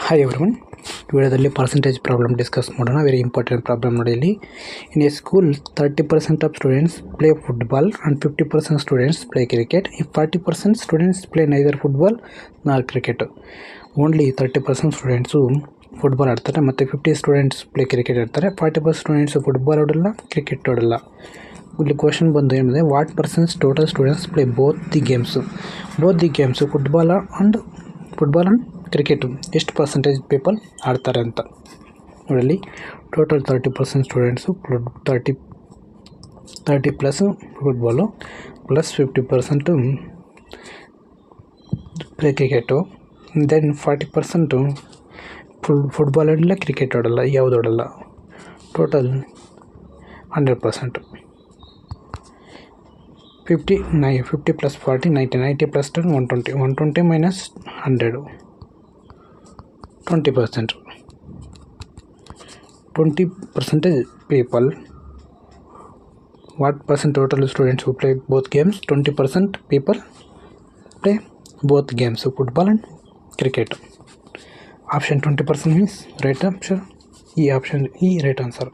Hi everyone, ವಿಡಿಯೋದಲ್ಲಿ percentage problem discuss ಮಾಡೋಣ. Very important problem ನೋಡಿ. ಇಲ್ಲಿ in a school 30% of students play football and 50% students play cricket. If 40% students play neither football ನಾರ್ cricket. Only 30% students football ಆಡ್ತಾರೆ ಮತ್ತು 50 students play cricket ಆಡ್ತಾರೆ. 40% students football ಆಡೋಲ್ಲ, cricket ಆಡೋಲ್ಲ. ಇಲ್ಲಿ question ಬಂದು ಏನಿದೆ, what percent total students play both the games football and cricket ಎಷ್ಟು percentage people ಆಡ್ತಾರೆ ಅಂತ ನೋಡಿ. Total 30% students 30 plus football plus 50% play cricket. Then 40% football ಆಡಲ್ಲ, ಕ್ರಿಕೆಟ್ ಆಡಲ್ಲ, ಯಾವುದು ಆಡಲ್ಲ. Total 100%. 50 plus 40 90 plus 10 120 minus 100 20%. 20% people. What percent total students who play both games? 20% people play both games, football and cricket. Option 20% means right answer. Option E right answer.